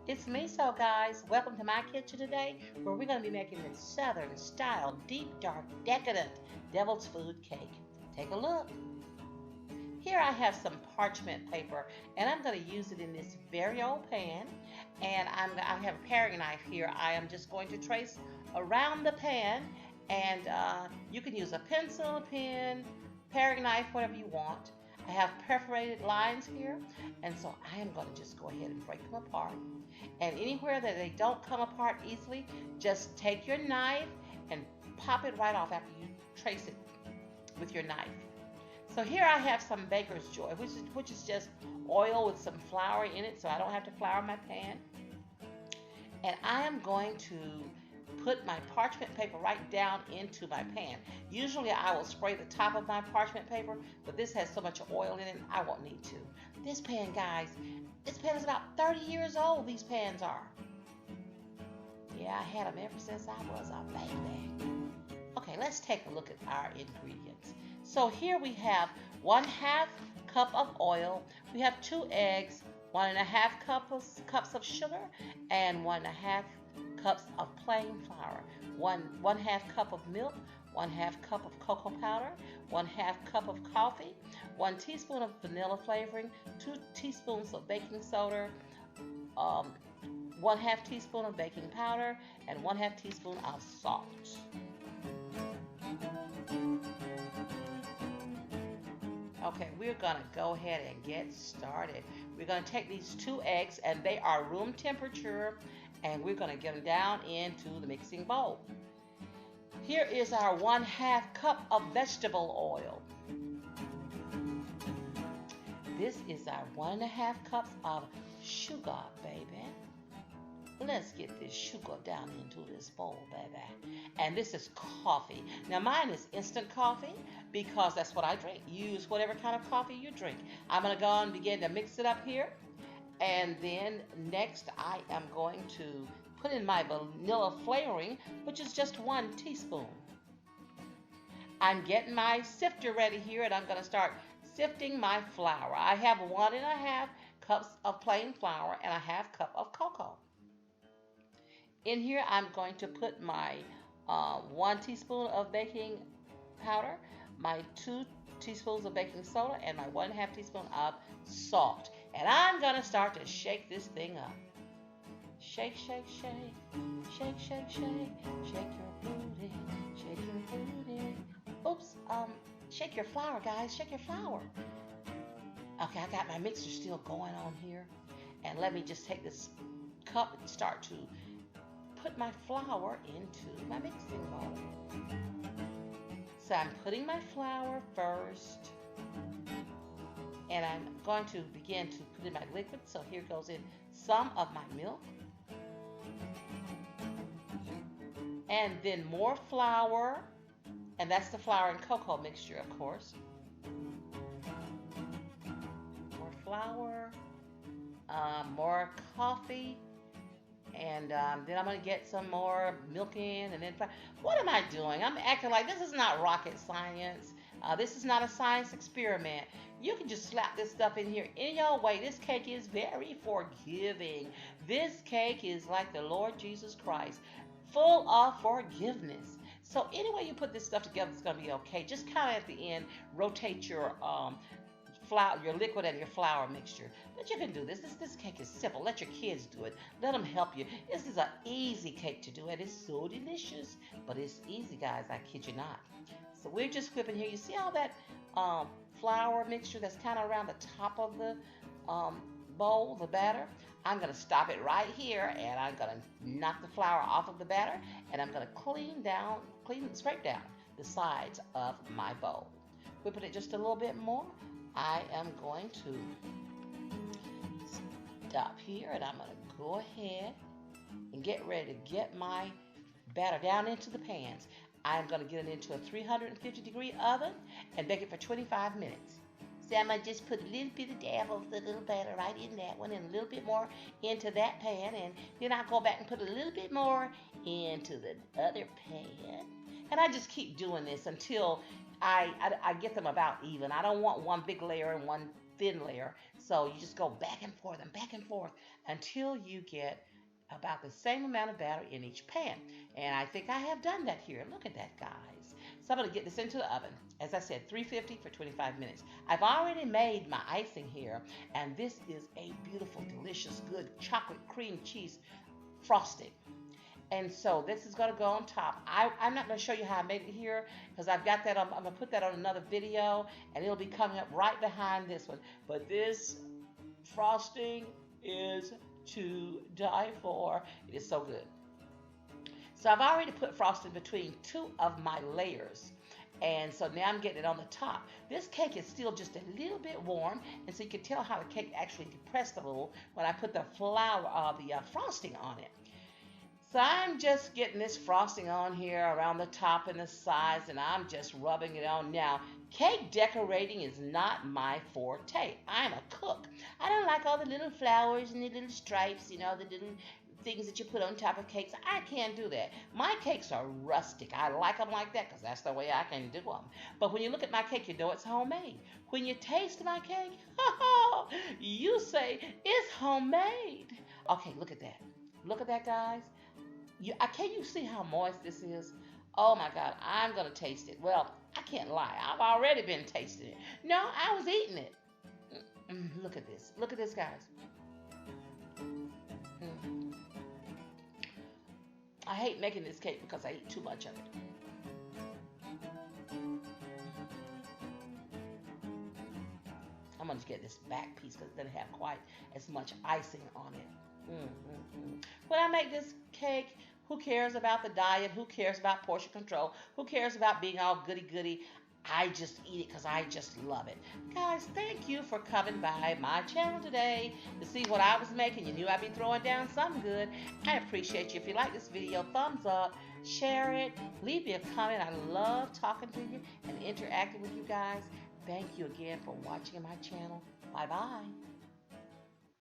It's Meso, guys. Welcome to my kitchen today, where we're going to be making this Southern style, deep, dark, decadent devil's food cake. Take a look. Here I have some parchment paper, and I'm going to use it in this very old pan. And I have a paring knife here. I am just going to trace around the pan, and you can use a pencil, a pen, paring knife, whatever you want. I have perforated lines here, and so I am going to just go ahead and break them apart. And anywhere that they don't come apart easily, just take your knife and pop it right off after you trace it with your knife. So here I have some baker's joy, which is just oil with some flour in it, so I don't have to flour my pan. And I am going to put my parchment paper right down into my pan. Usually I will spray the top of my parchment paper, but this has so much oil in it, I won't need to. This pan, guys, this pan is about 30 years old, these pans are. Yeah, I had them ever since I was a baby. Okay, let's take a look at our ingredients. So here we have 1/2 cup of oil, we have 2 eggs, 1.5 cups of sugar, and 1.5 cups of plain flour, 1/2 cup of milk, 1/2 cup of cocoa powder, 1/2 cup of coffee, 1 teaspoon of vanilla flavoring, 2 teaspoons of baking soda, 1/2 teaspoon of baking powder, and 1/2 teaspoon of salt. Okay, we're gonna go ahead and get started. We're gonna take these 2 eggs, and they are room temperature, and we're gonna get them down into the mixing bowl. Here is our 1/2 cup of vegetable oil. This is our 1.5 cups of sugar, baby. Let's get this sugar down into this bowl, baby. And this is coffee. Now mine is instant coffee because that's what I drink. Use whatever kind of coffee you drink. I'm gonna go on and begin to mix it up here. And then next I am going to put in my vanilla flavoring, which is just 1 teaspoon. I'm getting my sifter ready here, and I'm gonna start sifting my flour. I have 1.5 cups of plain flour and 1/2 cup of cocoa. In here, I'm going to put my 1 teaspoon of baking powder, my 2 teaspoons of baking soda, and my 1/2 teaspoon of salt. And I'm going to start to shake this thing up. Shake, shake, shake, shake, shake, shake, shake your booty, shake your booty. Oops, shake your flour, guys, shake your flour. Okay, I got my mixer still going on here. And let me just take this cup and start to put my flour into my mixing bowl. So I'm putting my flour first, and I'm going to begin to put in my liquid. So here goes in some of my milk, and then more flour, and that's the flour and cocoa mixture, of course. More flour, more coffee. And then I'm going to get some more milk in, and then what am I doing? I'm acting like this is not rocket science. This is not a science experiment. You can just slap this stuff in here any old way. This cake is very forgiving. This cake is like the Lord Jesus Christ, full of forgiveness. So any way you put this stuff together, it's going to be okay. Just kind of at the end, rotate your flour, your liquid and your flour mixture. But you can do this. This cake is simple. Let your kids do it. Let them help you. This is an easy cake to do, and it's so delicious. But it's easy, guys. I kid you not. So we're just whipping here. You see all that flour mixture that's kind of around the top of the bowl, the batter? I'm going to stop it right here, and I'm going to knock the flour off of the batter, and I'm going to scrape down the sides of my bowl. Whipping it just a little bit more. I am going to stop here, and I'm going to go ahead and get ready to get my batter down into the pans. I'm going to get it into a 350-degree oven and bake it for 25 minutes. So I'm going to just put a little bit of dab of the little batter right in that one, and a little bit more into that pan, and then I'll go back and put a little bit more into the other pan. And I just keep doing this until I get them about even. I don't want one big layer and one thin layer. So you just go back and forth and back and forth until you get about the same amount of batter in each pan. And I think I have done that here. Look at that, guys. So I'm going to get this into the oven. As I said, 350 for 25 minutes. I've already made my icing here, and this is a beautiful, delicious, good chocolate cream cheese frosting. And so this is going to go on top. I'm not going to show you how I made it here because I've got that on, I'm going to put that on another video, and it'll be coming up right behind this one. But this frosting is to die for. It is so good. So I've already put frosting between two of my layers. And so now I'm getting it on the top. This cake is still just a little bit warm, and so you can tell how the cake actually depressed a little when I put the frosting on it. So I'm just getting this frosting on here around the top and the sides, and I'm just rubbing it on. Now, cake decorating is not my forte. I'm a cook. I don't like all the little flowers and the little stripes, the little things that you put on top of cakes. I can't do that. My cakes are rustic. I like them like that because that's the way I can do them. But when you look at my cake, you know it's homemade. When you taste my cake, you say it's homemade. Okay, look at that. Look at that, guys. Can you see how moist this is? Oh my God, I'm going to taste it. Well, I can't lie. I've already been tasting it. No, I was eating it. Look at this. Look at this, guys. I hate making this cake because I eat too much of it. I'm going to get this back piece because it doesn't have quite as much icing on it. When I make this cake, who cares about the diet? Who cares about portion control? Who cares about being all goody-goody? I just eat it because I just love it. Guys, thank you for coming by my channel today to see what I was making. You knew I'd be throwing down something good. I appreciate you. If you like this video, thumbs up, share it, leave me a comment. I love talking to you and interacting with you guys. Thank you again for watching my channel. Bye-bye.